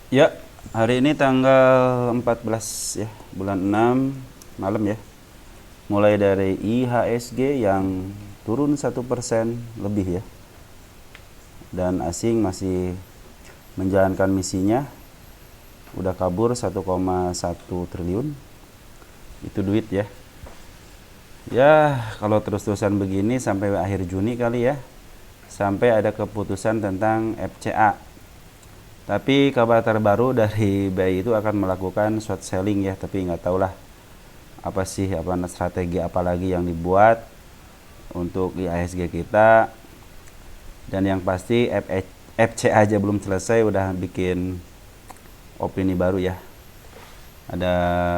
Ya, hari ini tanggal 14 ya, bulan 6 malam ya. Mulai dari IHSG yang turun 1% lebih ya. Dan asing masih menjalankan misinya. Udah kabur 1,1 triliun. Itu duit ya. Ya, kalau terus-terusan begini sampai akhir Juni kali ya. Sampai ada keputusan tentang FCA. Tapi kabar terbaru dari BI itu akan melakukan short selling ya, tapi nggak tahulah apa sih apa strategi apa lagi yang dibuat untuk IHSG kita. Dan yang pasti FC aja belum selesai udah bikin opini baru ya. Ada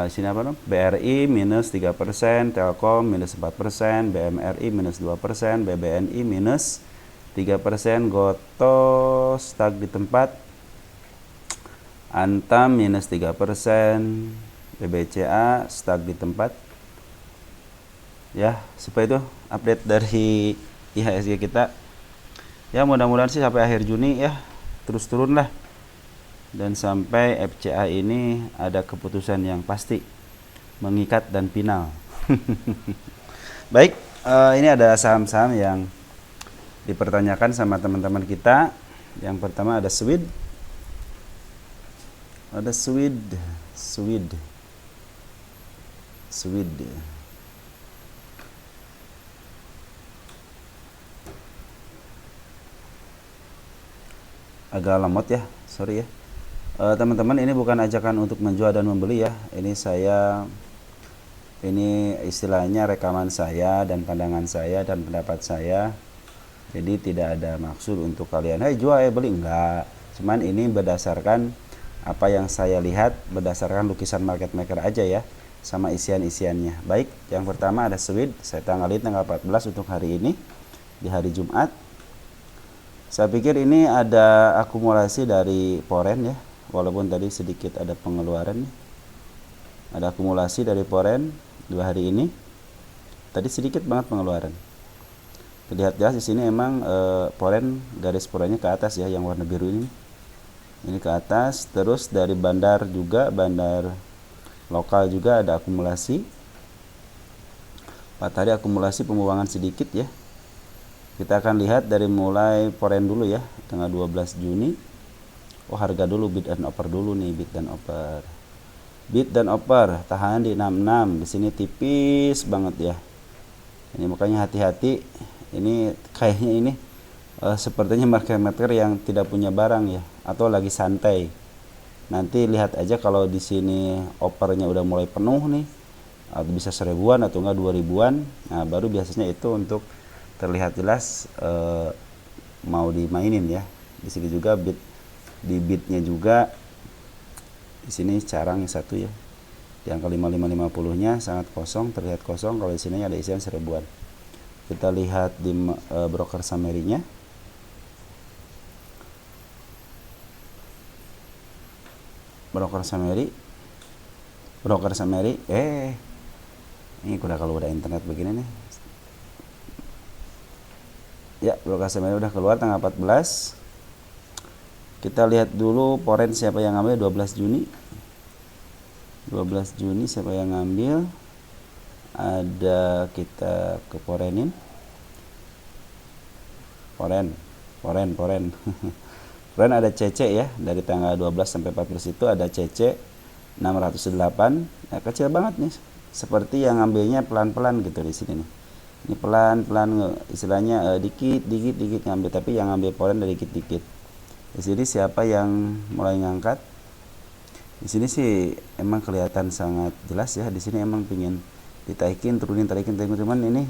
sini apa dong? BRI minus 3%, Telkom minus 4%, BMRI minus 2%, BBNI minus 3%, Goto stuck di tempat, Antam minus 3%, BBCA stuck di tempat. Ya, supaya itu update dari IHSG kita. Ya, mudah-mudahan sih sampai akhir Juni ya terus turun lah. Dan sampai FCA ini ada keputusan yang pasti, mengikat dan final. Baik, ini ada saham-saham yang dipertanyakan sama teman-teman kita. Yang pertama ada Swid. Ada Swid. Swid. Swid. Agak lemot ya, sorry ya. Teman-teman, ini bukan ajakan untuk menjual dan membeli ya. Ini istilahnya rekaman saya dan pandangan saya dan pendapat saya. Jadi tidak ada maksud untuk kalian, hey jual beli, enggak. Cuman ini berdasarkan apa yang saya lihat, berdasarkan lukisan market maker aja ya, sama isian-isiannya. Baik, yang pertama ada Swid. Saya tanggalin tanggal 14 untuk hari ini, di hari Jumat. Saya pikir ini ada akumulasi dari Poren ya, walaupun tadi sedikit ada pengeluaran nih. Ada akumulasi dari Poren 2 hari ini. Tadi sedikit banget pengeluaran. Terlihat jelas di sini emang Poren, garis Porennya ke atas ya, yang warna biru ini. Ini ke atas, terus dari bandar juga, bandar lokal juga ada akumulasi. 4 hari akumulasi pembuangan sedikit ya. Kita akan lihat dari mulai Poren dulu ya, tanggal 12 Juni. Oh, harga dulu, bid dan offer dulu nih, bid dan offer. Bid dan offer tahan di 66. Di sini tipis banget ya. Ini makanya hati-hati. Ini kayaknya ini sepertinya market maker yang tidak punya barang ya, atau lagi santai. Nanti lihat aja kalau di sini offernya udah mulai penuh nih, atau bisa 1.000-an atau enggak 2.000-an. Nah, baru biasanya itu untuk terlihat jelas mau dimainin ya. Di sini juga bid, di bidnya juga di sini carang yang satu ya. Di angka 5550-nya sangat kosong, terlihat kosong. Kalau di sini ada isian 1.000-an. Kita lihat di broker summary-nya. Broker summary. Broker summary. Ini kalau udah internet begini nih. Ya, broker summary udah keluar tanggal 14. Kita lihat dulu Poren siapa yang ngambil 12 Juni. 12 Juni siapa yang ngambil? Ada, kita ke Porenin. Poren. Poren ada CC ya, dari tanggal 12 sampai 14 itu ada CC 608. Ya, kecil banget nih. Seperti yang ngambilnya pelan-pelan gitu di sini nih. Ini pelan-pelan istilahnya dikit ngambil, tapi yang ngambil Poren dari dikit-dikit. Di sini siapa yang mulai ngangkat? Di sini sih emang kelihatan sangat jelas ya. Di sini emang pingin ditaikin, turunin, tarikin, cuman ini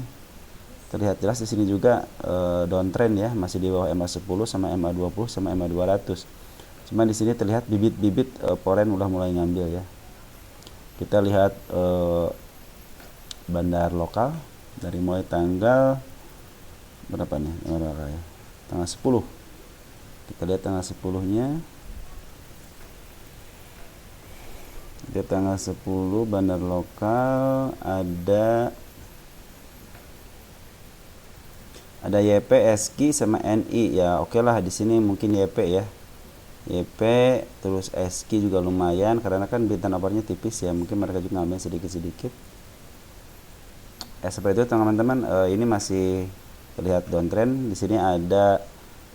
terlihat jelas di sini juga downtrend ya, masih di bawah MA10 sama MA20 sama MA200. Cuman di sini terlihat bibit-bibit Poren udah mulai ngambil ya. Kita lihat bandar lokal dari mulai tanggal berapa nih? Tanggal 10. Kita lihat tanggal 10-nya. Di tanggal 10 bandar lokal ada YP, SKI sama NI ya. Oke lah, di sini mungkin YP ya. YP, terus SQ juga lumayan karena kan bid dan opernya tipis ya, mungkin mereka juga ngambil sedikit-sedikit. Seperti itu teman-teman. Ini masih terlihat downtrend. Di sini ada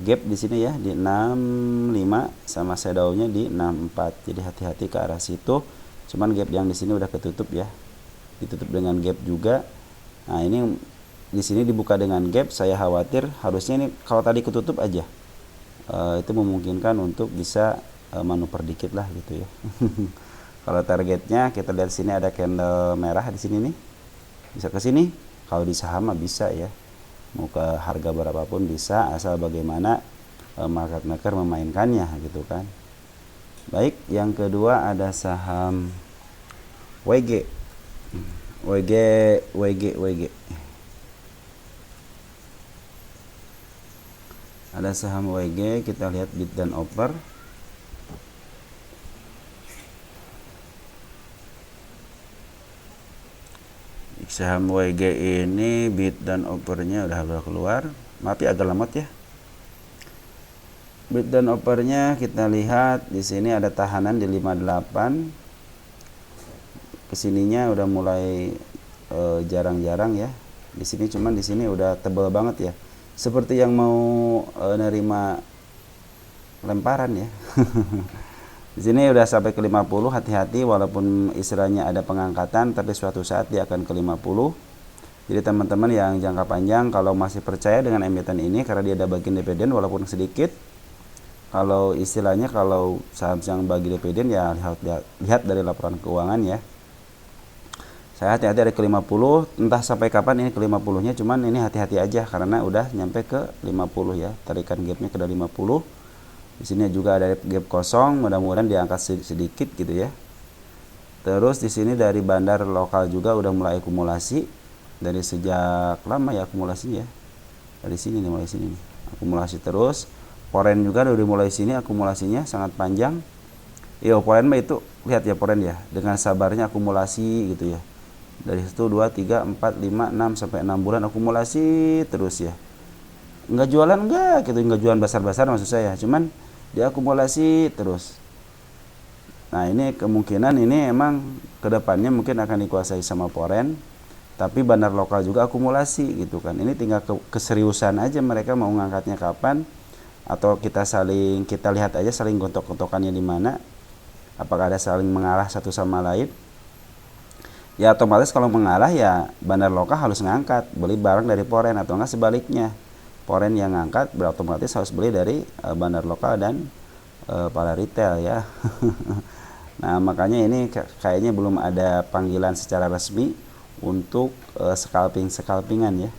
gap di sini ya di 65 sama shadownya di 64. Jadi hati-hati ke arah situ. Cuman gap yang di sini udah ketutup ya. Ditutup dengan gap juga. Nah, ini di sini dibuka dengan gap. Saya khawatir harusnya ini kalau tadi ketutup aja. Itu memungkinkan untuk bisa manuver dikit lah gitu ya. Kalau targetnya kita lihat sini ada candle merah di sini nih. Bisa ke sini. Kalau di saham mah bisa ya. Mau ke harga berapapun bisa, asal bagaimana market maker memainkannya gitu kan. Baik, yang kedua ada saham WG. WG. Ada saham WG, kita lihat bid dan offer. Saham WG ini bid dan offernya udah keluar. Maaf ya agak lemot ya. Bid dan offernya kita lihat di sini ada tahanan di 58. Kesininya udah mulai jarang-jarang ya. Di sini cuman di sini udah tebal banget ya. Seperti yang mau nerima lemparan ya. Di sini udah sampai ke 50, hati-hati walaupun istilahnya ada pengangkatan tapi suatu saat dia akan ke 50. Jadi teman-teman yang jangka panjang kalau masih percaya dengan emiten ini karena dia ada bagian dividen walaupun sedikit. Kalau istilahnya kalau saham yang bagi dividen ya lihat dari laporan keuangan ya. Saya hati-hati ada ke 50, entah sampai kapan ini ke 50-nya, cuman ini hati-hati aja karena udah nyampe ke 50 ya. Tarikan gapnya ke 50. Di sini juga ada gap kosong, mudah-mudahan diangkat sedikit gitu ya. Terus di sini dari bandar lokal juga udah mulai akumulasi dari sejak lama ya akumulasinya ya. Dari sini nih mulai sini nih. Akumulasi terus. Poren juga udah mulai sini akumulasinya sangat panjang. Yo, poren mah itu lihat ya poren ya, dengan sabarnya akumulasi gitu ya. Dari 1 2 3 4 5 6 sampai 6 bulan akumulasi terus ya. Enggak jualan enggak gitu, enggak jualan besar-besar maksud saya, cuman diakumulasi terus. Nah, ini kemungkinan ini emang kedepannya mungkin akan dikuasai sama poren, tapi bandar lokal juga akumulasi gitu kan. Ini tinggal keseriusan aja mereka mau ngangkatnya kapan, atau kita lihat aja saling gontok-gontokannya di mana. Apakah ada saling mengalah satu sama lain? Ya otomatis kalau mengalah ya bandar lokal harus ngangkat, beli barang dari poren atau enggak sebaliknya. Poren yang ngangkat berotomatis harus beli dari bandar lokal dan para retail ya. Nah, makanya ini kayaknya belum ada panggilan secara resmi untuk scalpingan ya.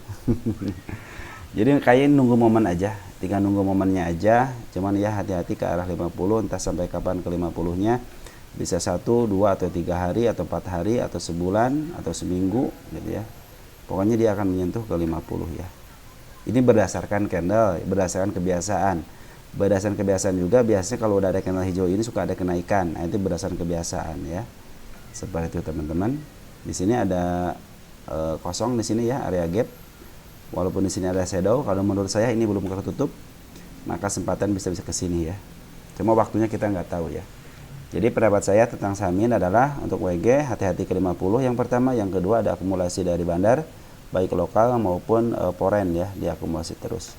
Jadi kayaknya nunggu momen aja, tinggal nunggu momennya aja. Cuman ya hati-hati ke arah 50, entah sampai kapan ke 50-nya. Bisa 1, 2 atau 3 hari atau 4 hari atau sebulan atau seminggu gitu ya. Pokoknya dia akan menyentuh ke 50 ya. Ini berdasarkan candle, berdasarkan kebiasaan. Berdasarkan kebiasaan juga biasanya kalau udah ada candle hijau ini suka ada kenaikan. Nah, itu berdasarkan kebiasaan ya. Seperti itu teman-teman. Di sini ada kosong di sini ya area gap. Walaupun di sini ada shadow, kalau menurut saya ini belum ketutup, maka kesempatan bisa ke sini ya. Cuma waktunya kita nggak tahu ya. Jadi pendapat saya tentang saham ini adalah untuk WG hati-hati ke 50 yang pertama, yang kedua ada akumulasi dari bandar baik lokal maupun poren ya, diakumulasi terus.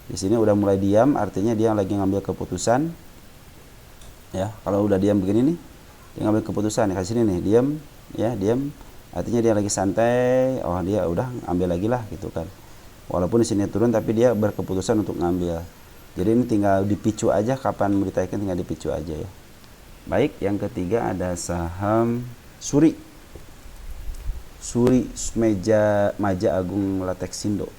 Di sini udah mulai diam, artinya dia lagi ngambil keputusan. Ya, kalau udah diam begini nih, dia ngambil keputusan ya, sini nih, diam ya, diam. Artinya dia lagi santai, oh dia udah ambil lagi lah gitu kan. Walaupun di sini turun tapi dia berkeputusan untuk ngambil. Jadi ini tinggal dipicu aja kapan mau ditaikkan, tinggal dipicu aja ya. Baik, yang ketiga ada saham Suri. Maja Agung Latexindo.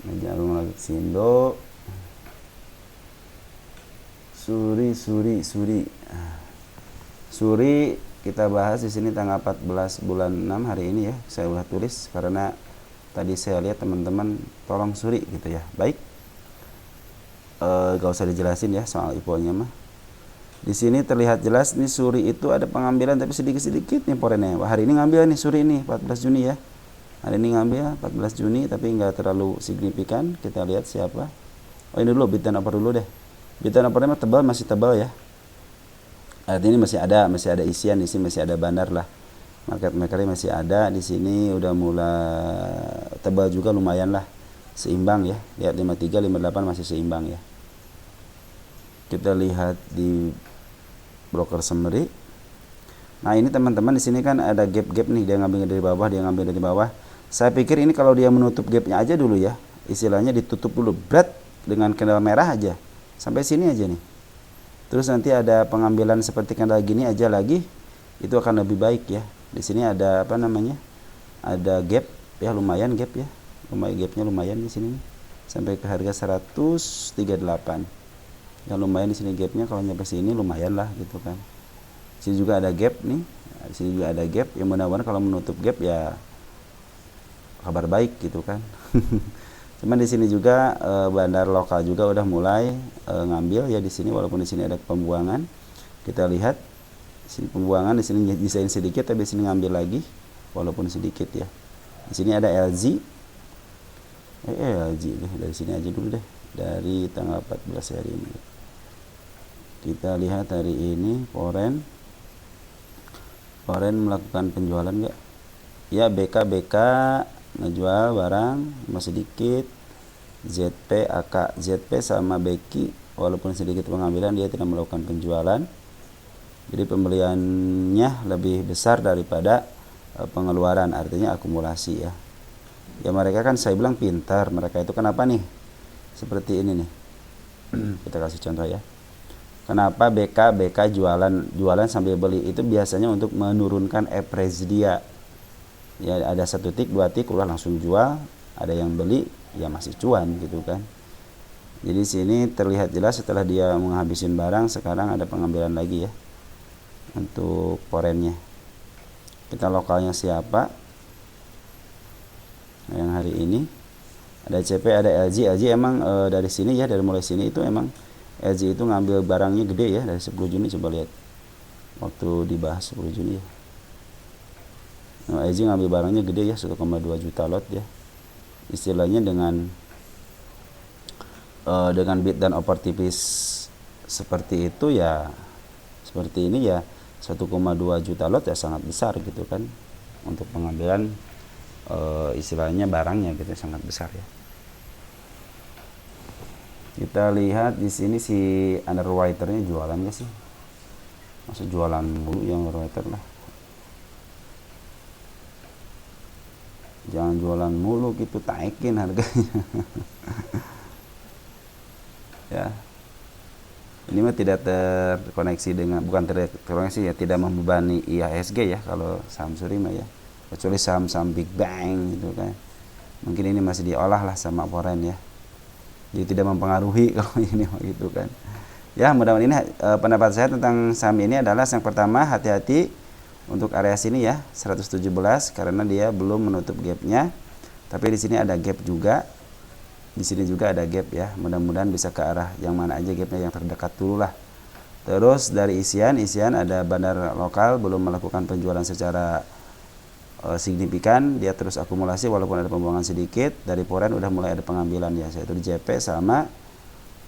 Maja Agung Latexindo. Suri kita bahas di sini tanggal 14 bulan 6 hari ini ya. Saya udah tulis karena tadi saya lihat teman-teman tolong Suri gitu ya. Baik. Gak usah dijelasin ya soal IPO-nya mah. Di sini terlihat jelas nih Suri itu ada pengambilan tapi sedikit-sedikit nih porennya. Wah, hari ini ngambil nih Suri nih 14 Juni ya. Hari ini ngambil 14 Juni tapi nggak terlalu signifikan. Kita lihat siapa. Oh, ini dulu bid dan offer dulu deh. Bid dan oppornya tebal, masih tebal ya. Artinya masih ada isian di sini, masih ada bandar lah. Market makernya masih ada di sini, udah mulai tebal juga lumayan lah. Seimbang ya. Lihat 53, 58 masih seimbang ya. Kita lihat di broker summary. Nah, ini teman-teman di sini kan ada gap-gap nih, dia ngambil dari bawah, dia ngambil dari bawah. Saya pikir ini kalau dia menutup gapnya aja dulu ya. Istilahnya ditutup dulu berat dengan candle merah aja. Sampai sini aja nih. Terus nanti ada pengambilan seperti candle gini aja lagi, itu akan lebih baik ya. Di sini ada apa namanya? Ada gap ya, lumayan gap ya. Gapnya lumayan di sini nih. Sampai ke harga 138. Ya lumayan di sini gapnya, kalau nyampe sini lumayan lah gitu kan. Di sini juga ada gap nih. Di sini juga ada gap. Yang mudah-mudahan kalau menutup gap ya kabar baik gitu kan. Cuman di sini juga bandar lokal juga udah mulai ngambil ya di sini, walaupun di sini ada pembuangan. Kita lihat di sini pembuangan, di sini desain sedikit tapi di sini ngambil lagi walaupun sedikit ya. Di sini ada LG. LG deh, dari sini aja dulu deh. Dari tanggal 14 hari ini. Kita lihat hari ini Foren melakukan penjualan enggak? Ya, BK ngejual barang masih sedikit. ZP, AK, ZP sama Beki walaupun sedikit pengambilan, dia tidak melakukan penjualan. Jadi pembeliannya lebih besar daripada pengeluaran, artinya akumulasi ya. Ya mereka kan saya bilang pintar, mereka itu kenapa nih? Seperti ini nih. Kita kasih contoh ya. Kenapa BK jualan sambil beli? Itu biasanya untuk menurunkan average dia. Ya ada 1 tik 2 tik udah langsung jual, ada yang beli ya masih cuan gitu kan. Jadi sini terlihat jelas setelah dia menghabisin barang, sekarang ada pengambilan lagi ya untuk forennya. Kita lokalnya siapa? Nah, yang hari ini ada CP, ada LG. LG emang dari sini ya, dari mulai sini itu emang LG itu ngambil barangnya gede ya, dari 10 Juni. Coba lihat waktu dibahas 10 Juni ya. Nah, LG ngambil barangnya gede ya, 1,2 juta lot ya. Istilahnya dengan bid dan offer tipis seperti itu ya, seperti ini ya, 1,2 juta lot ya sangat besar gitu kan untuk pengambilan istilahnya barangnya gitu, sangat besar ya. Kita lihat di sini si underwriternya jualan gak sih? Masa jualan mulu yang underwriter lah. Jangan jualan mulu gitu, taikin harganya. Ya. Ini mah tidak terkoneksi dengan, bukan terkoneksi ya, tidak membebani IHSG ya kalau saham Surima ya. Kecuali saham-saham Big Bang gitu kan. Mungkin ini masih diolah lah sama foreign ya. Jadi tidak mempengaruhi kalau ini gitu kan. Ya, mudah-mudahan ini pendapat saya tentang saham ini adalah yang pertama, hati-hati untuk area sini ya, 117 karena dia belum menutup gapnya. Tapi di sini ada gap juga. Di sini juga ada gap ya. Mudah-mudahan bisa ke arah yang mana aja gapnya, yang terdekat dulu lah. Terus dari isian ada bandar lokal belum melakukan penjualan secara signifikan, dia terus akumulasi walaupun ada pembuangan sedikit. Dari Foren udah mulai ada pengambilan ya, yaitu di JP sama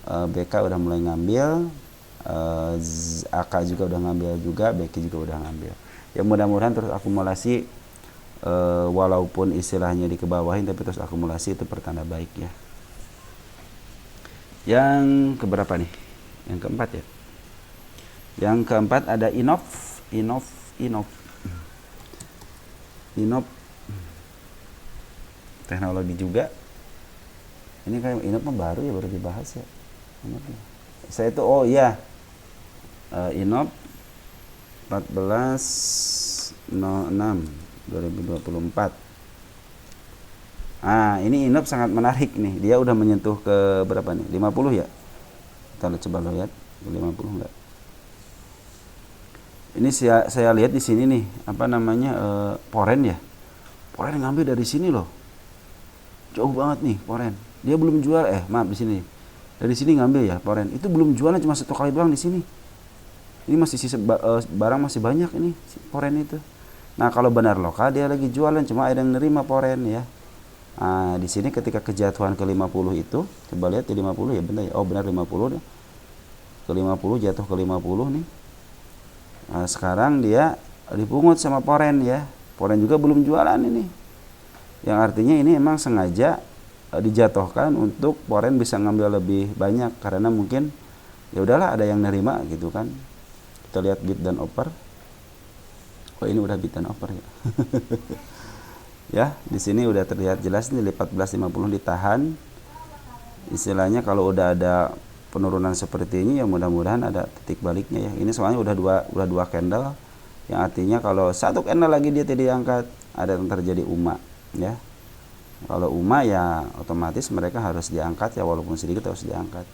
BK udah mulai ngambil, AK juga udah ngambil juga, BK juga udah ngambil. Ya mudah-mudahan terus akumulasi, walaupun istilahnya dikebawahin tapi terus akumulasi, itu pertanda baik ya. Yang keberapa nih? Yang keempat ya. Yang keempat ada Innov teknologi juga. Ini kayak Innov mah baru ya, baru dibahas ya. Saya itu Innov 14/06/2024. Ini Innov sangat menarik nih. Dia udah menyentuh ke berapa nih? 50 ya? Kita coba lihat 50 enggak? Ini saya lihat di sini nih, apa namanya, Foren ya. Foren ngambil dari sini loh. Jauh banget nih Foren. Dia belum jual, maaf di sini. Dari sini ngambil ya Foren. Itu belum jualan, cuma 1 kali doang di sini. Ini masih sisa barang masih banyak ini Foren itu. Nah, kalau benar lokal dia lagi jualan, cuma ada yang nerima Foren ya. Di sini ketika kejatuhan ke 50 itu, coba lihat di 50 ya, benar ya. Oh, benar 50 deh. ke 50, jatuh ke 50 nih. Nah, sekarang dia dipungut sama Poren ya. Poren juga belum jualan ini. Yang artinya ini emang sengaja dijatuhkan untuk Poren bisa ngambil lebih banyak, karena mungkin ya udahlah ada yang nerima gitu kan. Kita lihat bid dan offer. Oh, ini udah bid dan offer ya. Ya, di sini udah terlihat jelas nih 14.50 ditahan. Istilahnya kalau udah ada penurunan seperti ini ya mudah-mudahan ada titik baliknya ya. Ini soalnya udah dua candle, yang artinya kalau satu candle lagi dia tidak diangkat, ada yang terjadi UMA ya. Kalau UMA ya otomatis mereka harus diangkat ya, walaupun sedikit harus diangkat.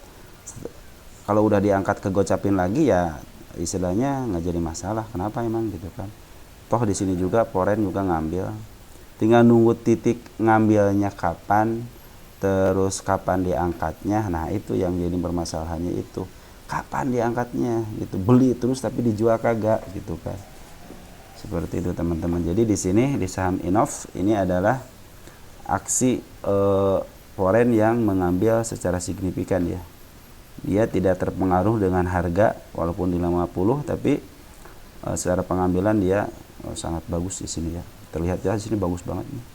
Kalau udah diangkat kegocapin lagi ya istilahnya nggak jadi masalah. Kenapa emang gitu kan? Toh di sini juga Poren juga ngambil, tinggal nunggu titik ngambilnya kapan, terus kapan diangkatnya. Nah itu yang jadi permasalahannya, itu kapan diangkatnya gitu. Beli terus tapi dijual kagak gitu kan, seperti itu teman-teman. Jadi di sini di saham Innov ini adalah aksi Poren yang mengambil secara signifikan ya. Dia tidak terpengaruh dengan harga walaupun di 50, tapi secara pengambilan dia sangat bagus di sini ya. Terlihat ya di sini bagus banget nih.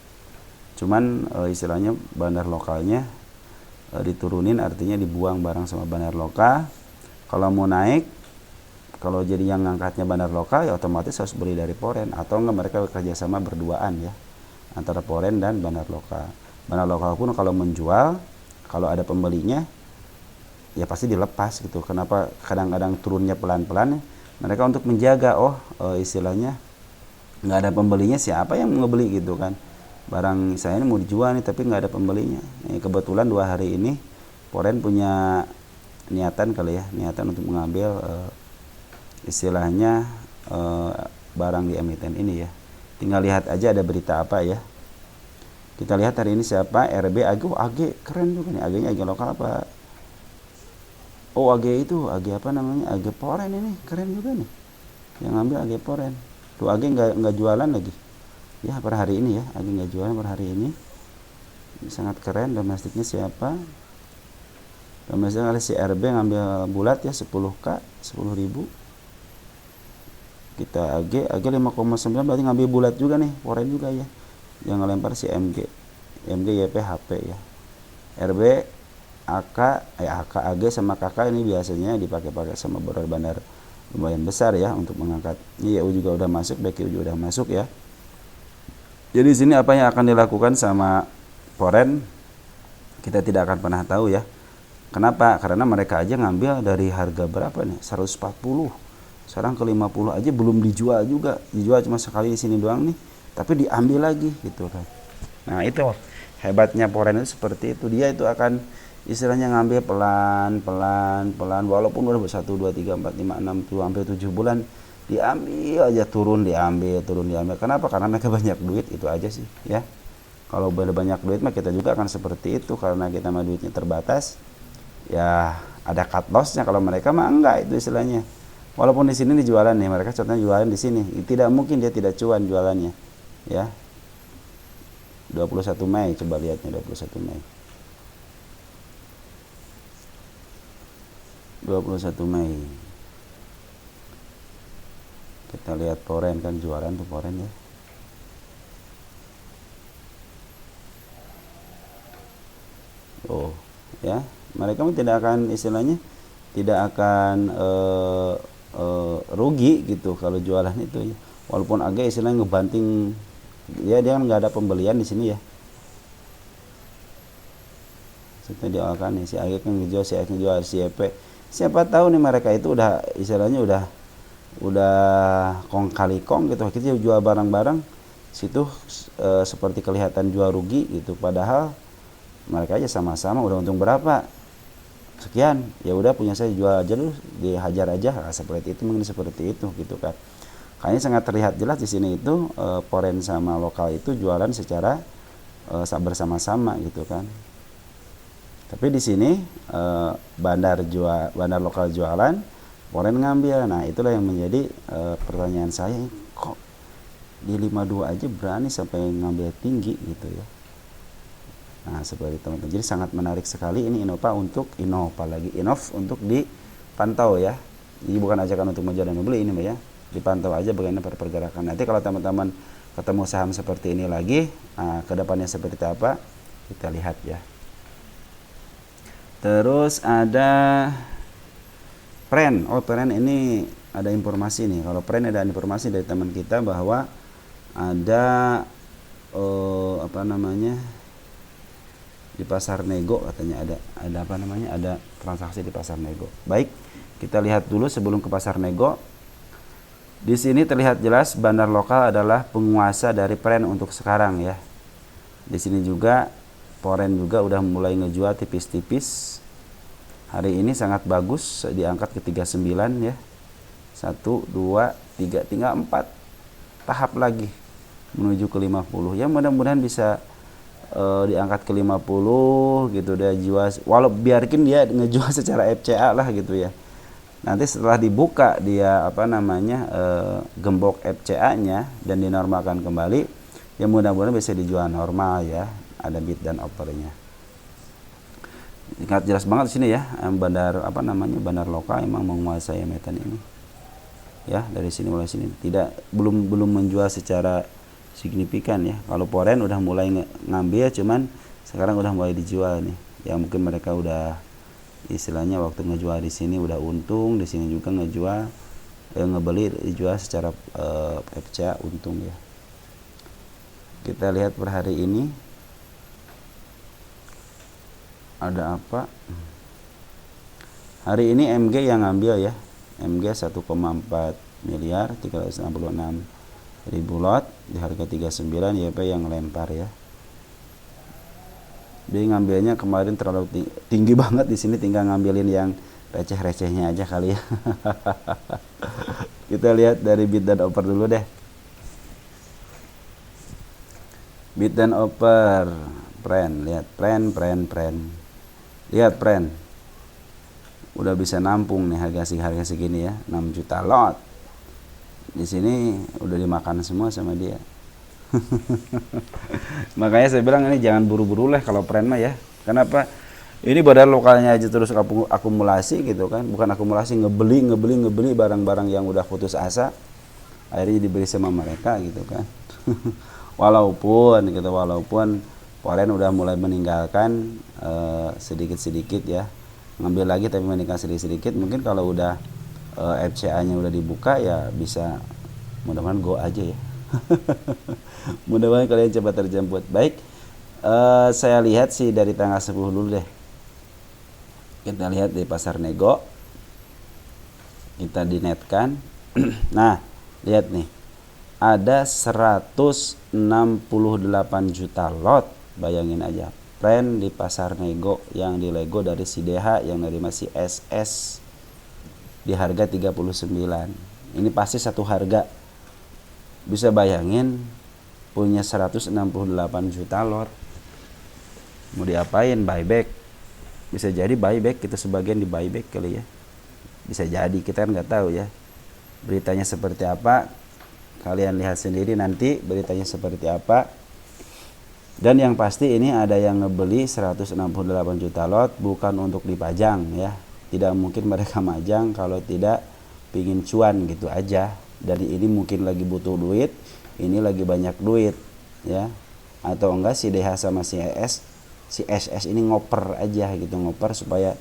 Cuman istilahnya bandar lokalnya diturunin, artinya dibuang barang sama bandar lokal. Kalau mau naik, kalau jadi yang ngangkatnya bandar lokal ya otomatis harus beli dari Poren, atau enggak mereka bekerja sama berduaan ya antara Poren dan bandar lokal. Bandar lokal pun kalau menjual, kalau ada pembelinya ya pasti dilepas gitu. Kenapa kadang-kadang turunnya pelan-pelan ya? Mereka untuk menjaga, istilahnya nggak ada pembelinya, siapa yang mau ngebeli gitu kan. Barang saya ini mau dijual nih tapi nggak ada pembelinya. Kebetulan 2 hari ini Poren punya niatan kali ya, niatan untuk mengambil istilahnya barang di emiten ini ya. Tinggal lihat aja ada berita apa ya. Kita lihat hari ini siapa, RB AG keren juga nih. AG-nya AG lokal apa? Oh, AG itu, AG apa namanya? AG Poren ini, keren juga nih. Yang ngambil AG Poren. Tuh AG nggak jualan lagi. Ya per hari ini ya, AG nggak jualan per hari ini. Ini sangat keren. Domestiknya siapa? Domestiknya si RB ngambil bulat ya 10k, 10.000. Kita AG 5,9 berarti ngambil bulat juga nih, Poren juga ya. Yang ngelempar si MG YP HP ya. RB AK AG sama KK ini biasanya dipakai sama bandar lumayan besar ya untuk mengangkat. Ini EU juga udah masuk, BQ juga udah masuk ya. Jadi di sini apa yang akan dilakukan sama Poren kita tidak akan pernah tahu ya. Kenapa? Karena mereka aja ngambil dari harga berapa nih? 140. Sekarang ke 50 aja belum dijual juga. Dijual cuma sekali di sini doang nih, tapi diambil lagi gitu kan. Nah, itu hebatnya Poren itu seperti itu. Dia itu akan istilahnya ngambil pelan walaupun udah 1 2 3 4 5 6 tuh hampir 7 bulan diambil aja, turun diambil. Kenapa? Karena mereka banyak duit, itu aja sih ya. Kalau banyak duit mah kita juga akan seperti itu, karena kita mah duitnya terbatas. Ya ada cut loss-nya. Kalau mereka mah enggak, itu istilahnya. Walaupun di sini dijualan nih, mereka contohnya jualan di sini, tidak mungkin dia tidak cuan jualannya ya. 21 Mei coba lihatnya, 21 Mei 21 Mei kita lihat Poren kan jualan tuh Poren ya. Oh ya, mereka pun tidak akan istilahnya tidak akan rugi gitu kalau jualan itu ya. Walaupun agak istilahnya ngebanting dia kan nggak ada pembelian di sini ya. Setelah diawalkan nih si Ag kan ngejual, si Ag ngejual, si EP. Siapa tahu nih mereka itu udah istilahnya udah kong kali kong gitu. Kita jual barang-barang situ seperti kelihatan jual rugi gitu, padahal mereka aja sama-sama udah untung berapa sekian, ya udah punya saya jual aja dulu, dihajar aja. Nah, seperti itu, mungkin seperti itu gitu kan. Kayaknya sangat terlihat jelas di sini itu Poren sama lokal itu jualan secara bersama-sama gitu kan. Tapi di sini bandar lokal jualan, Poren ngambil. Nah, itulah yang menjadi pertanyaan saya, kok di 52 aja berani sampai ngambil tinggi gitu ya. Nah, seperti teman-teman. Jadi sangat menarik sekali ini Innov untuk di pantau ya. Ini bukan ajakan untuk menjual dan membeli ini ya. Dipantau aja bagaimana pergerakan. Nanti kalau teman-teman ketemu saham seperti ini lagi, kedepannya seperti apa kita lihat ya. Terus ada Pren. Pren ini ada informasi nih. Kalau Pren ada informasi dari teman kita bahwa ada di pasar nego katanya ada transaksi di pasar nego. Baik, kita lihat dulu sebelum ke pasar nego. Di sini terlihat jelas bandar lokal adalah penguasa dari Pren untuk sekarang ya. Di sini juga Pren juga udah mulai ngejual tipis-tipis. Hari ini sangat bagus, diangkat ke 39 ya. 1 2 3 tinggal 4 tahap lagi menuju ke 50. Ya mudah-mudahan bisa diangkat ke 50 gitu, dia jual walau biarkin dia ngejual secara FCA lah gitu ya. Nanti setelah dibuka dia gembok FCA-nya dan dinormalkan kembali, ya mudah-mudahan bisa dijual normal ya, ada bid dan offernya. Ingat jelas banget di sini ya, bandar lokal emang menguasai emiten ini. Ya, dari sini mulai sini belum menjual secara signifikan ya. Kalau Pren udah mulai ngambil, cuman sekarang udah mulai dijual nih. Ya mungkin mereka udah istilahnya waktu ngejual di sini udah untung, di sini juga ngejual ngebeli dijual secara FCA untung ya. Kita lihat per hari ini ada apa. Hari ini MG yang ngambil ya, MG 1,4 miliar 366 ribu lot di harga 39, YP yang lempar ya. Dia ngambilnya kemarin terlalu tinggi banget, di sini tinggal ngambilin yang receh-recehnya aja kali ya. Kita lihat dari bid dan offer dulu deh. Bid dan offer Pren, lihat Pren. Lihat Pren. Udah bisa nampung nih harga segini ya, 6 juta lot. Di sini udah dimakan semua sama dia. Makanya saya bilang ini jangan buru-buru lah kalau Pren mah ya. Kenapa? Ini badan lokalnya aja terus akumulasi gitu kan. Bukan akumulasi, ngebeli barang-barang yang udah putus asa. Akhirnya dibeli sama mereka gitu kan. Walaupun Pren udah mulai meninggalkan sedikit-sedikit ya. Ngambil lagi tapi meninggalkan sedikit-sedikit. Mungkin kalau udah FCA-nya udah dibuka ya bisa, mudah-mudahan go aja ya. Mudah-mudahan kalian cepat terjemput. Baik, saya lihat sih dari tanggal 10 dulu deh. Kita lihat di pasar nego, kita dinetkan. Nah, lihat nih, ada 168 juta lot. Bayangin aja, Pren di pasar nego yang dilego dari si DH, yang nerima si SS di harga 39. Ini pasti satu harga. Bisa bayangin punya 168 juta lot. Mau diapain? Buyback. Bisa jadi buyback, kita sebagian di buyback kali ya. Bisa jadi, kita kan nggak tahu ya. Beritanya seperti apa? Kalian lihat sendiri nanti beritanya seperti apa. Dan yang pasti ini ada yang ngebeli 168 juta lot bukan untuk dipajang ya. Tidak mungkin mereka majang kalau tidak pingin cuan gitu aja. Dari ini mungkin lagi butuh duit, ini lagi banyak duit ya. Atau enggak si DH sama si SS ini ngoper aja gitu, ngoper supaya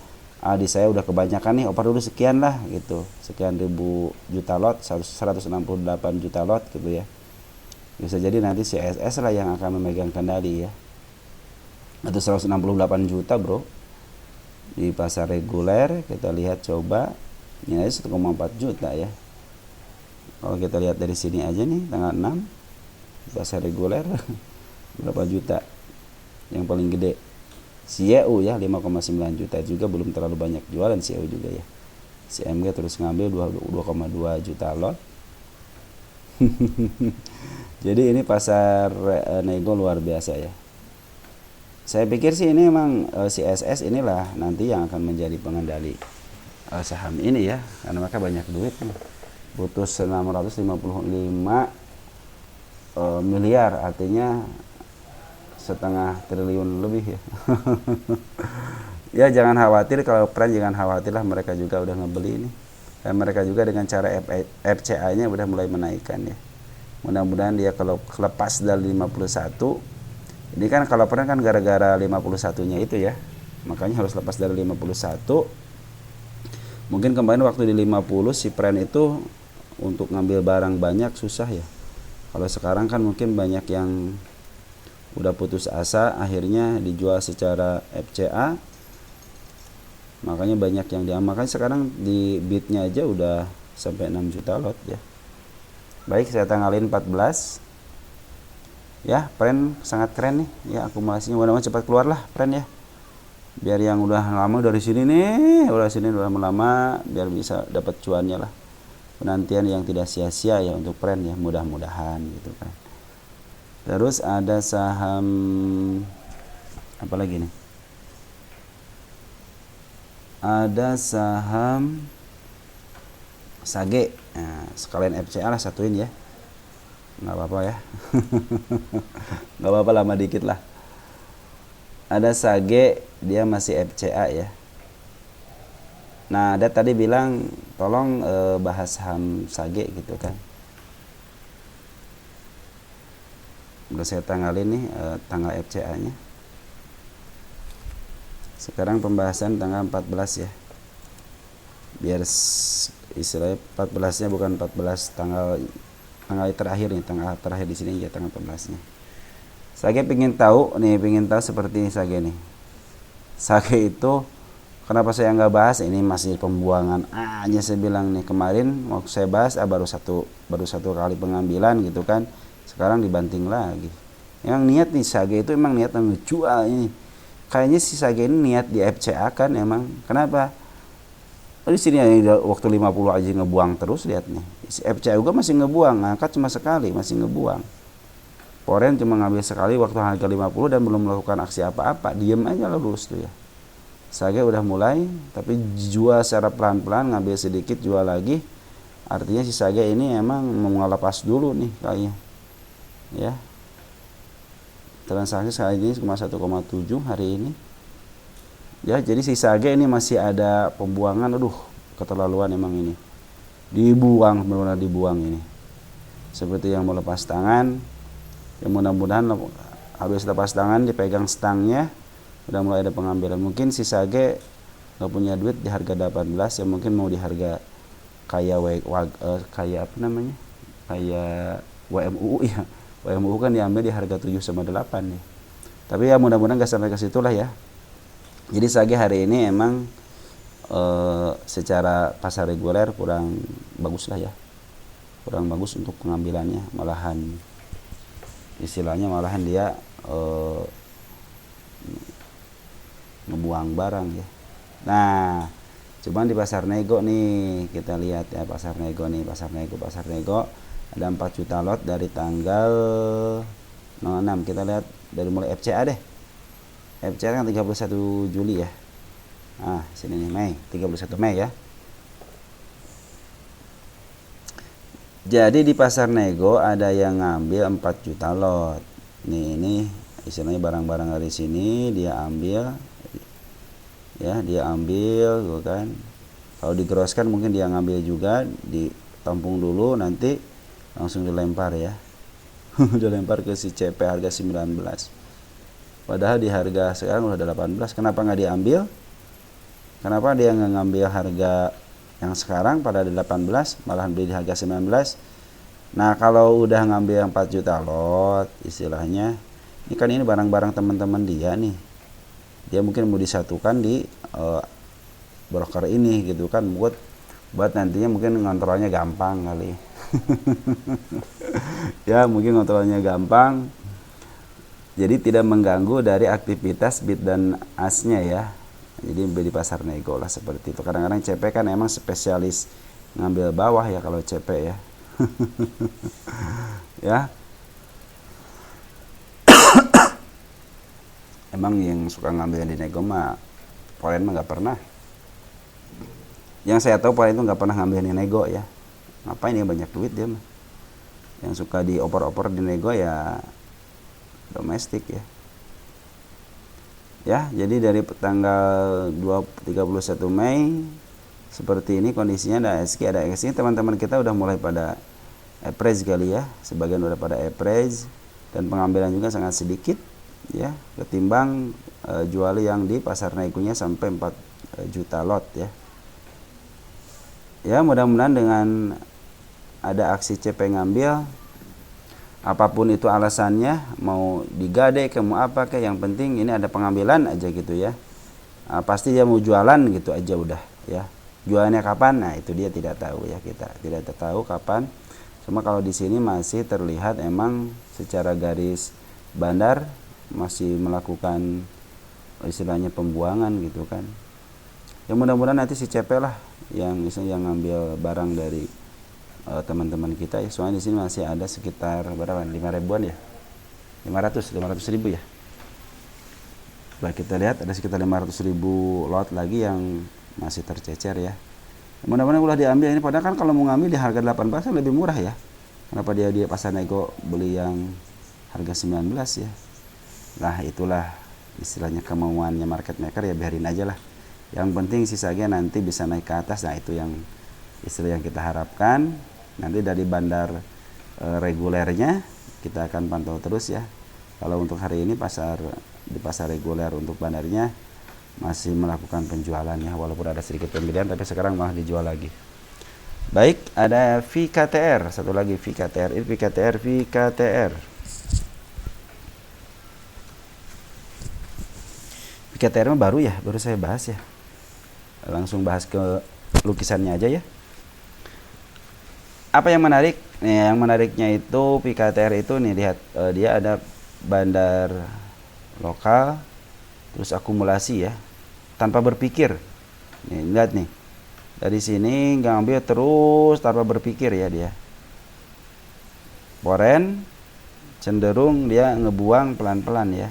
di saya udah kebanyakan nih, oper dulu sekian lah gitu. Sekian ribu juta lot, 168 juta lot gitu ya. Bisa jadi nanti si SS lah yang akan memegang kendali ya. Atau 168 juta bro. Di pasar reguler kita lihat coba ini aja 1,4 juta ya. Kalau kita lihat dari sini aja nih tanggal 6 pasar reguler berapa juta yang paling gede CEU ya 5,9 juta juga, belum terlalu banyak jualan CEU juga ya. Si MG terus ngambil 2,2 juta lot. Jadi ini pasar nego luar biasa ya. Saya pikir sih ini memang si SS inilah nanti yang akan menjadi pengendali saham ini ya, karena mereka banyak duit nih. Butuh 655 miliar, artinya setengah triliun lebih ya. Ya jangan khawatir, kalau Pren jangan khawatir lah, mereka juga udah ngebeli nih. Dan mereka juga dengan cara FCA-nya udah mulai menaikkan ya. Mudah-mudahan dia kalau lepas dari 51, ini kan kalau Pren kan gara-gara 51-nya itu ya. Makanya harus lepas dari 51. Mungkin kemarin waktu di 50 si Pren itu untuk ngambil barang banyak susah ya. Kalau sekarang kan mungkin banyak yang udah putus asa, akhirnya dijual secara FCA, makanya banyak yang diambil. Makanya sekarang di bidnya aja udah sampai 6 juta lot ya. Baik, saya tanggalin 14 ya. Pren sangat keren nih ya, akumulasinya mudah-mudahan cepat keluar lah Pren ya, biar yang udah lama dari sini nih, udah lama biar bisa dapat cuannya lah, penantian yang tidak sia-sia ya untuk Pren ya, mudah-mudahan gitu kan. Terus ada saham apa lagi nih? Ada saham Sage. Nah, sekalian FCA lah satuin ya. Nggak apa-apa ya. Nggak apa-apa, lama dikit lah. Ada Sage, dia masih FCA ya. Nah, ada tadi bilang tolong bahas saham Sage gitu kan. Udah saya tanggalin nih tanggal FCA-nya. Sekarang pembahasan tanggal 14 ya. Biar istilahnya 14-nya bukan 14 tanggal terakhir nih, tanggal terakhir di sini ya, tanggal 14-nya. Sage pengen tahu seperti Sage nih. Sage itu kenapa saya nggak bahas, ini masih pembuangan aja saya bilang nih. Kemarin waktu saya bahas baru satu kali pengambilan gitu kan. Sekarang dibanting lagi. Yang niat nih Sage itu emang niat ngejual ini. Kayaknya si Sage ini niat di FCA kan emang. Kenapa? Di sini waktu 50 aja ngebuang terus, lihat nih. Si FCA juga masih ngebuang, ngangkat cuma sekali, masih ngebuang. Poren cuma ngambil sekali waktu harga 50 dan belum melakukan aksi apa-apa. Diem aja lurus tuh ya. Sage udah mulai, tapi jual secara pelan-pelan, ngambil sedikit, jual lagi. Artinya si Sage ini emang mau ngelepas dulu nih kayaknya. Ya, transaksi saat ini cuma 1,7 hari ini ya. Jadi si Sage ini masih ada pembuangan. Aduh, keterlaluan emang ini, dibuang, benar-benar dibuang ini, seperti yang mau lepas tangan ya. Mudah-mudahan habis lepas tangan dipegang stangnya, udah mulai ada pengambilan. Mungkin si Sage nggak punya duit di harga 18 ya, mungkin mau di harga kayak kayak apa namanya, kayak WMUU ya. WMUU kan diambil di harga 7 sama 8 nih. Tapi ya mudah-mudahan gak sampai ke situ lah ya. Jadi Sage hari ini emang secara pasar reguler kurang bagus lah ya. Kurang bagus untuk pengambilannya. Malahan istilahnya dia ngebuang barang ya. Nah, cuman di pasar nego nih, kita lihat ya pasar nego nih, pasar nego ada 4 juta lot dari tanggal 06. Kita lihat dari mulai FCA deh. FCA kan 31 Juli ya. Nah, sini nih Mei, 31 Mei ya. Jadi di pasar nego ada yang ngambil 4 juta lot. Nih, ini istilahnya barang-barang dari sini dia ambil ya, dia ambil gitu kan. Kalau digeroskan mungkin dia ngambil juga, ditampung dulu, nanti langsung dilempar ya. Dilempar ke si CP harga 19. Padahal di harga sekarang udah 18. Kenapa nggak diambil? Kenapa dia nggak ngambil harga yang sekarang pada 18, malahan beli di harga 19? Nah, kalau udah ngambil 4 juta lot istilahnya, ini kan ini barang-barang teman-teman dia nih. Dia mungkin mau disatukan di broker ini gitu kan, buat nantinya mungkin ngontrolnya gampang kali. Ya, mungkin ngontrolnya gampang, jadi tidak mengganggu dari aktivitas bid dan asnya ya. Jadi beli di pasar nego lah seperti itu. Kadang-kadang CP kan emang spesialis ngambil bawah ya kalau CP ya. Ya, emang yang suka ngambil di nego mah Poren mah nggak pernah. Yang saya tahu Poren itu nggak pernah ngambil di nego ya. Ngapain ya, banyak duit dia mah. Yang suka dioper-oper di nego ya domestik ya. Ya, jadi dari tanggal 31 Mei seperti ini kondisinya, ada ASG, ada XG. Teman-teman kita udah mulai pada appraise kali ya, sebagian udah pada appraise, dan pengambilan juga sangat sedikit ya, ketimbang jual yang di pasar Naikunya sampai 4 juta lot ya. Ya, mudah-mudahan dengan ada aksi CP ngambil, apapun itu alasannya, mau digade ke mau apa ke, yang penting ini ada pengambilan aja gitu ya. Pasti dia mau jualan gitu aja udah ya. Jualannya kapan? Nah, itu dia tidak tahu ya, kita tidak tahu kapan. Cuma kalau di sini masih terlihat emang secara garis bandar masih melakukan istilahnya pembuangan gitu kan. Ya mudah-mudahan nanti si CP lah yang misalnya yang ngambil barang dari teman-teman kita ya. Soalnya di sini masih ada sekitar berapa? 5 ribuan ya. 500 ribu ya. Coba kita lihat, ada sekitar 500 ribu lot lagi yang masih tercecer ya. Mudah-mudahan ulah diambil ini, padahal kan kalau mau ngambil di harga 18 kan lebih murah ya. Kenapa dia di pasar nego beli yang harga 19 ya. Nah, itulah istilahnya kemauannya market maker ya, biarin aja lah. Yang penting sisanya nanti bisa naik ke atas. Nah, itu yang istilah yang kita harapkan. Nanti dari bandar regulernya kita akan pantau terus ya. Kalau untuk hari ini di pasar reguler untuk bandarnya masih melakukan penjualan ya, walaupun ada sedikit pembelian tapi sekarang malah dijual lagi. Baik, ada VKTR, satu lagi VKTR. Ini VKTR. VKTR mah baru ya, baru saya bahas ya. Langsung bahas ke lukisannya aja ya. Apa yang menarik? Nih, yang menariknya itu VKTR itu nih, lihat dia ada bandar lokal, terus akumulasi ya, tanpa berpikir. Nih, lihat nih, dari sini ngambil terus tanpa berpikir ya dia. Foreign cenderung dia ngebuang pelan-pelan ya.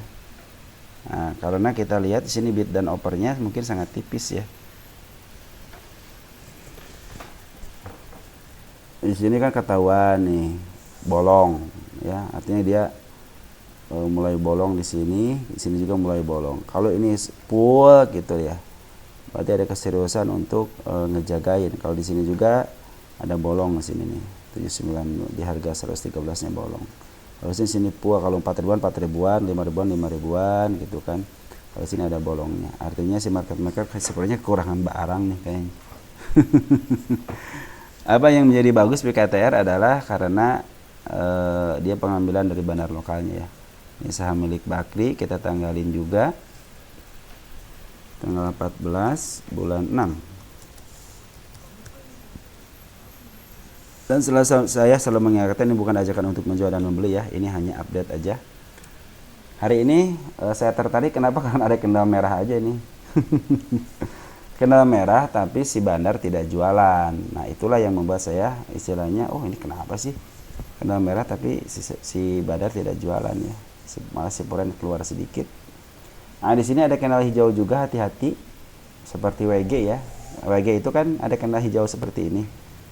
Nah, karena kita lihat di sini bid dan opernya mungkin sangat tipis ya. Di sini kan ketahuan nih bolong ya, artinya dia mulai bolong di sini juga mulai bolong. Kalau ini full gitu ya, berarti ada keseriusan untuk ngejagain. Kalau di sini juga ada bolong di sini nih, 79 di harga 113-nya bolong. Kalau di sini full, kalau 4 ribuan 4 ribuan, 5 ribuan 5 ribuan gitu kan. Kalau sini ada bolongnya, artinya si market maker sepertinya kekurangan barang nih kayaknya. Apa yang menjadi bagus PKTR adalah karena dia pengambilan dari bandar lokalnya ya. Ini saham milik Bakri, kita tanggalin juga tanggal 14 bulan 6. Dan saya selalu mengingatkan, ini bukan ajakan untuk menjual dan membeli ya, ini hanya update aja. Hari ini saya tertarik kenapa? Karena ada kendala merah aja ini. Kendala merah tapi si bandar tidak jualan. Nah, itulah yang membuat saya istilahnya, oh ini kenapa sih kendala merah tapi si bandar tidak jualan ya. Malah si foreign keluar sedikit. Nah, di sini ada kendala hijau juga, hati-hati. Seperti WG ya. WG itu kan ada kendala hijau seperti ini.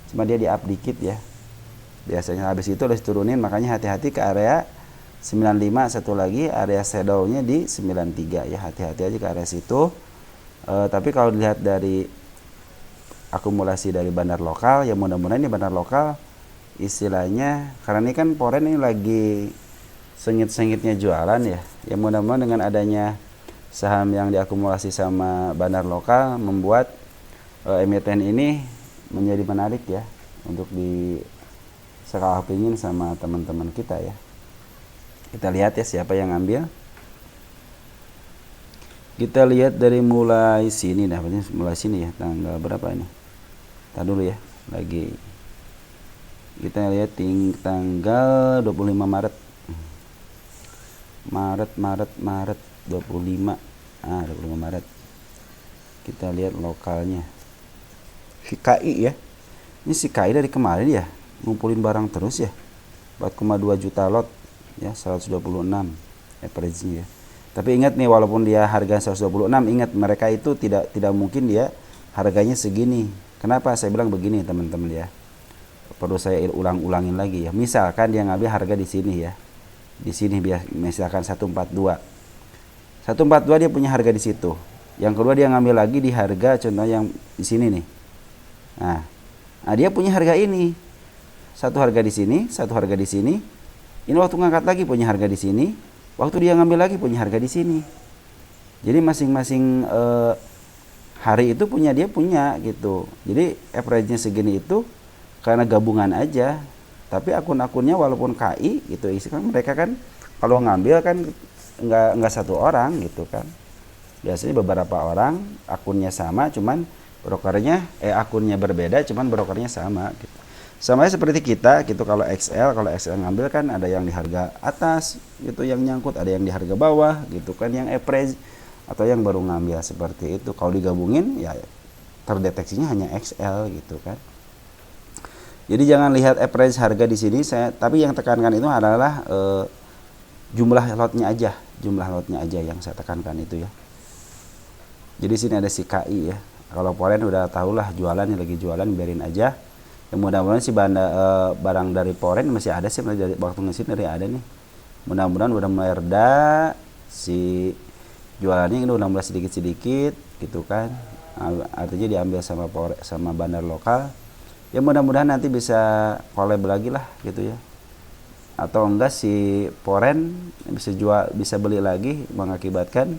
Cuma dia di up dikit ya. Biasanya habis itu harus turunin, makanya hati-hati ke area 95, satu lagi area shadow-nya di 93 ya. Hati-hati aja ke area situ. Tapi kalau dilihat dari akumulasi dari bandar lokal, ya mudah-mudahan ini bandar lokal istilahnya, karena ini kan foreign ini lagi sengit-sengitnya jualan ya. Ya mudah-mudahan dengan adanya saham yang diakumulasi sama bandar lokal membuat emiten ini menjadi menarik ya untuk di scalpingin sama teman-teman kita ya. Kita lihat ya siapa yang ngambil. Kita lihat dari mulai sini dah, mulai sini ya, tanggal berapa ini? Tadi dulu ya, lagi kita lihat tanggal 25 Maret. Maret 25. 25 Maret. Kita lihat lokalnya. Si KI ya. Ini si KI dari kemarin ya, ngumpulin barang terus ya. 4,2 juta lot ya, 126 average-nya ya. Tapi ingat nih, walaupun dia harga 126, ingat mereka itu tidak mungkin dia harganya segini. Kenapa saya bilang begini teman-teman ya? Perlu saya ulang-ulangin lagi ya. Misalkan dia ngambil harga di sini ya. Di sini misalkan 142. 142 dia punya harga di situ. Yang kedua dia ngambil lagi di harga contoh yang di sini nih. Nah, dia punya harga ini. Satu harga di sini, satu harga di sini. Ini waktu ngangkat lagi punya harga di sini. Waktu dia ngambil lagi punya harga di sini. Jadi masing-masing hari itu punya gitu. Jadi average-nya segini itu karena gabungan aja. Tapi akun-akunnya walaupun KI gitu, kan mereka kan kalau ngambil kan nggak satu orang gitu kan. Biasanya beberapa orang akunnya sama, cuman brokernya akunnya berbeda, cuman brokernya sama gitu. Sama seperti kita gitu, kalau XL ngambil kan ada yang di harga atas gitu yang nyangkut, ada yang di harga bawah gitu kan yang average atau yang baru ngambil seperti itu. Kalau digabungin ya terdeteksinya hanya XL gitu kan. Jadi jangan lihat average harga di sini, tapi yang tekankan itu adalah jumlah lotnya aja yang saya tekankan itu ya. Jadi sini ada si KI ya. Kalau Poren udah tahulah jualan, lagi jualan biarin aja. Ya mudah-mudahan si barang dari Poren masih ada sih, dari waktu ngesin dari ada nih. Mudah-mudahan udah mulai reda, si jualannya ini udah mulai sedikit-sedikit gitu kan. Artinya diambil sama bandar lokal. Ya mudah-mudahan nanti bisa collab lagi lah gitu ya. Atau enggak si Poren bisa beli lagi, mengakibatkan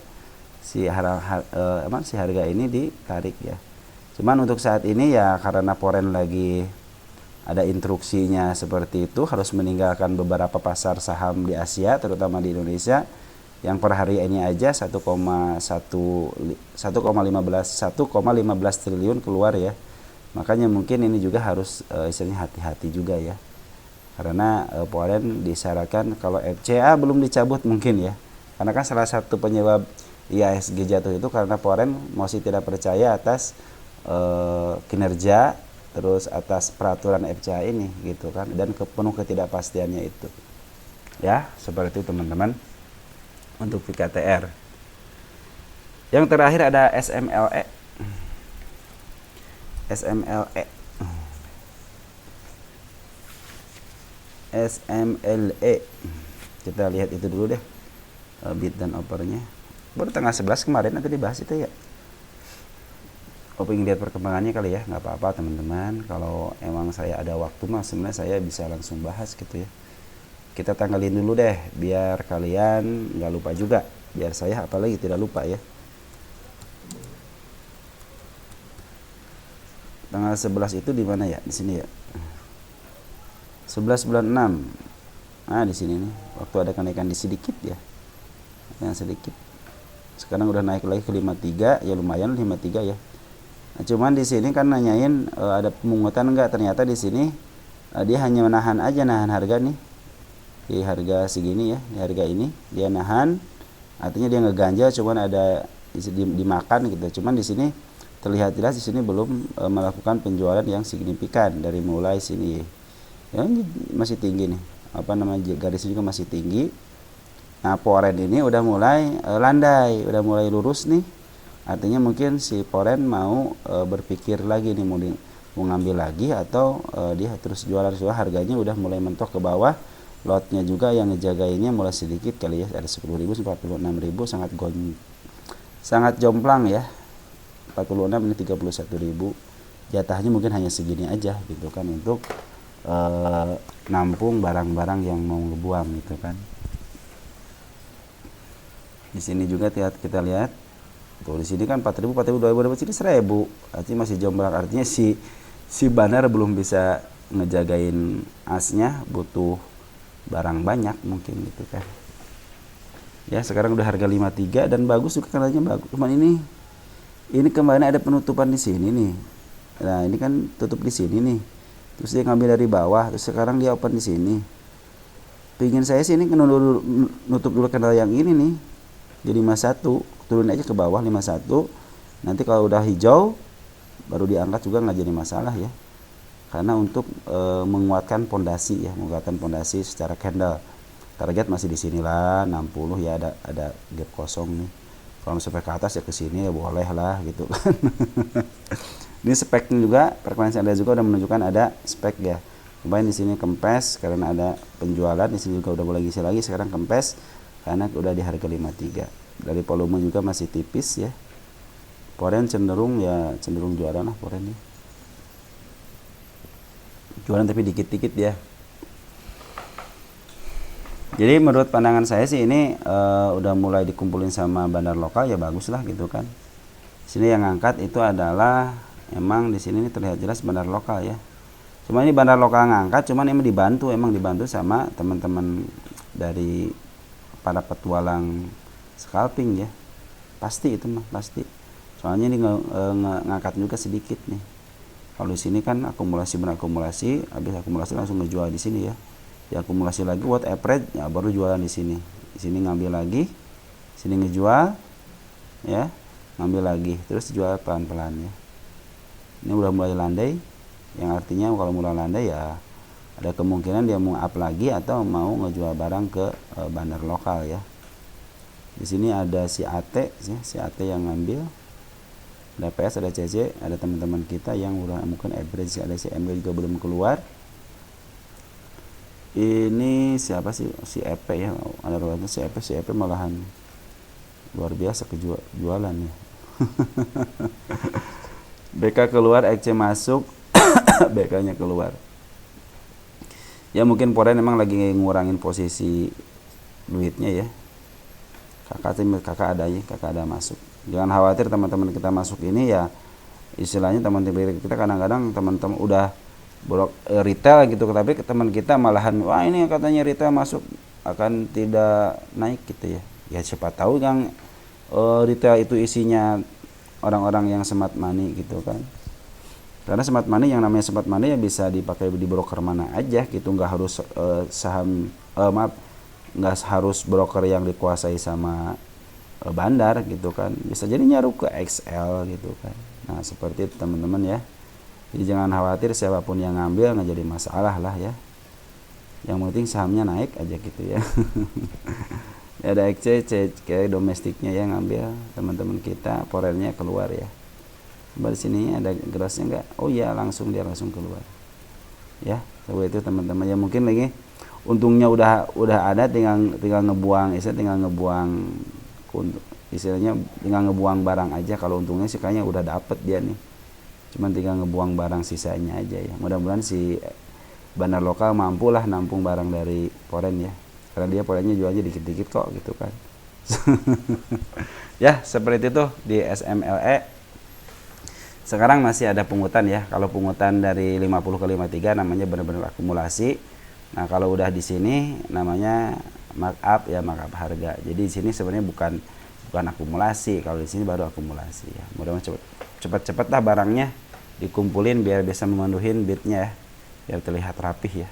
si harga ini ditarik ya. Cuman untuk saat ini ya karena Poren lagi ada instruksinya seperti itu, harus meninggalkan beberapa pasar saham di Asia, terutama di Indonesia, yang per hari ini aja 1,15 triliun keluar ya. Makanya mungkin ini juga harus istilahnya hati-hati juga ya. Karena Poren disyaratkan kalau FCA belum dicabut mungkin ya. Karena kan salah satu penyebab IHSG jatuh itu karena Poren masih tidak percaya atas kinerja, terus atas peraturan FCA ini gitu kan, dan penuh ketidakpastiannya itu ya. Seperti itu teman-teman untuk VKTR. Yang terakhir ada SMLE. Kita lihat itu dulu deh, bid dan opernya. Baru tanggal 11 kemarin nanti dibahas itu ya. Pengen lihat perkembangannya kali ya, nggak apa-apa teman-teman. Kalau emang saya ada waktu mah sebenarnya saya bisa langsung bahas gitu ya. Kita tanggalin dulu deh biar kalian nggak lupa juga, biar saya apalagi tidak lupa ya. Tanggal 11 itu di mana ya? Di sini ya. 11 bulan 6. Nah, di sini nih. Waktu ada kenaikan di sedikit ya. Yang sedikit. Sekarang udah naik lagi ke 53, ya lumayan 53 ya. Nah, cuman di sini kan nanyain ada pemungutan enggak? Ternyata di sini dia hanya nahan harga nih. Di harga segini ya, di harga ini dia nahan. Artinya dia ngeganjal, cuman ada dimakan gitu. Cuman di sini terlihat jelas di sini belum melakukan penjualan yang signifikan dari mulai sini. Ya, masih tinggi nih. Garisnya juga masih tinggi. Nah, Poren ini udah mulai landai, udah mulai lurus nih. Artinya mungkin si Poren mau berpikir lagi nih, mau ngambil lagi atau dia terus jualan, harganya udah mulai mentok ke bawah. Lotnya juga yang ngejagainnya mulai sedikit kali ya, ada 10.000, 46.000, sangat jomplang ya. 46 ini 31.000. Jatahnya mungkin hanya segini aja gitu kan, untuk nampung barang-barang yang mau ngebuang gitu kan. Di sini juga kita lihat tuh, di sini kan 4.000, 2.000, sini 1.000. Artinya masih jomblang, artinya si bandar belum bisa ngejagain asnya, butuh barang banyak mungkin gitu kan. Ya, sekarang udah harga 53 dan bagus juga, katanya bagus. Cuman ini kemarin ada penutupan di sini nih. Nah, ini kan tutup di sini nih. Terus dia ngambil dari bawah, terus sekarang dia open di sini. Pingin saya sih ini nutup dulu kanal yang ini nih. Jadi 51, turun aja ke bawah 51. Nanti kalau udah hijau baru diangkat juga nggak jadi masalah ya. Karena untuk menguatkan pondasi ya, menguatkan pondasi secara candle. Target masih di sinilah 60 ya, ada gap kosong nih. Kalau sampai ke atas ya ke sini ya boleh lah gitu kan. Ini speknya juga, frekuensi Anda juga udah menunjukkan ada spek ya. Kemarin di sini kempes karena ada penjualan, di sini juga udah mulai ngisi lagi, sekarang kempes karena udah di harga 53. Dari volume juga masih tipis ya. Foreign cenderung jualan lah foreign ya. Jualan tapi dikit-dikit ya. Jadi menurut pandangan saya sih ini udah mulai dikumpulin sama bandar lokal ya bagus lah gitu kan. Sini yang ngangkat itu adalah emang di sini terlihat jelas bandar lokal ya. Cuma ini bandar lokal ngangkat, cuman emang dibantu sama teman-teman dari para petualang scalping ya. Pasti itu mah pasti. Soalnya ini ngangkat juga sedikit nih. Kalau di sini kan akumulasi berakumulasi, habis akumulasi langsung ngejual di sini ya. Diakumulasi lagi buat average ya baru jualan di sini. Di sini ngambil lagi, sini ngejual ya, ngambil lagi, terus jual pelan-pelan ya. Ini udah mulai landai, yang artinya kalau mulai landai ya ada kemungkinan dia mau up lagi atau mau ngejual barang ke bandar lokal ya. Di sini ada si AT ya, si AT yang ngambil. Ada PS, ada CC, ada teman-teman kita yang udah mungkin average, ada si MW juga belum keluar. Ini siapa sih, si EP ya, ada ruangnya si EP malahan luar biasa jualan ya. BK keluar, XC masuk, BK nya keluar ya. Mungkin foreign memang lagi ngurangin posisi duitnya ya. Kakak ada masuk. Jangan khawatir teman-teman kita masuk ini ya, istilahnya teman-teman kita kadang-kadang teman-teman udah retail gitu, tapi teman kita malahan wah ini katanya retail masuk akan tidak naik gitu ya. Ya siapa tahu yang retail itu isinya orang-orang yang smart money gitu kan. Karena smart money, yang namanya smart money ya bisa dipakai di broker mana aja gitu, nggak harus nggak harus broker yang dikuasai sama bandar gitu kan, bisa jadi nyaruh ke XL gitu kan. Nah seperti itu teman-teman ya. Jadi jangan khawatir siapapun yang ngambil nggak jadi masalah lah ya. Yang penting sahamnya naik aja gitu ya. Ya ada XC kayak domestiknya yang ngambil teman-teman kita, foreignnya keluar ya. Coba di sini ada gerasnya enggak? Oh iya langsung keluar. Ya, seperti itu teman-teman ya. Mungkin lagi untungnya udah ada, tinggal ngebuang, istilahnya tinggal ngebuang barang aja. Kalau untungnya sih kayaknya udah dapet dia nih. Cuman tinggal ngebuang barang sisanya aja ya. Mudah-mudahan si bandar lokal mampu lah nampung barang dari foreign ya. Karena dia foreignnya jualnya dikit-dikit kok gitu kan. Ya seperti itu di SMLE. Sekarang masih ada pungutan ya. Kalau pungutan dari 50 ke 53 namanya benar-benar akumulasi. Nah kalau udah di sini namanya markup ya, markup harga. Jadi di sini sebenarnya bukan akumulasi. Kalau di sini baru akumulasi ya. Mudah-mudahan cepet-cepet lah barangnya dikumpulin biar bisa memenuhin bidnya ya, biar terlihat rapih ya.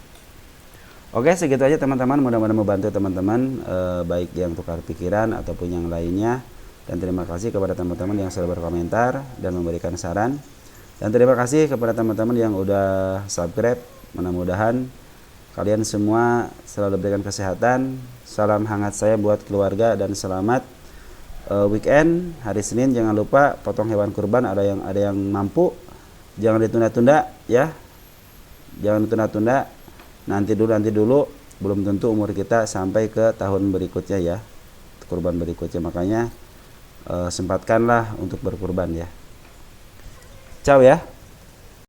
Oke segitu aja teman-teman, mudah-mudahan membantu teman-teman baik yang tukar pikiran ataupun yang lainnya. Dan terima kasih kepada teman-teman yang selalu berkomentar dan memberikan saran. Dan terima kasih kepada teman-teman yang udah subscribe. Mudah-mudahan kalian semua selalu diberikan kesehatan. Salam hangat saya buat keluarga dan selamat weekend. Hari Senin jangan lupa potong hewan kurban, ada yang mampu. Jangan ditunda-tunda ya. Jangan ditunda-tunda. Nanti dulu, belum tentu umur kita sampai ke tahun berikutnya ya, kurban berikutnya. Makanya sempatkanlah untuk berkurban ya. Ciao ya.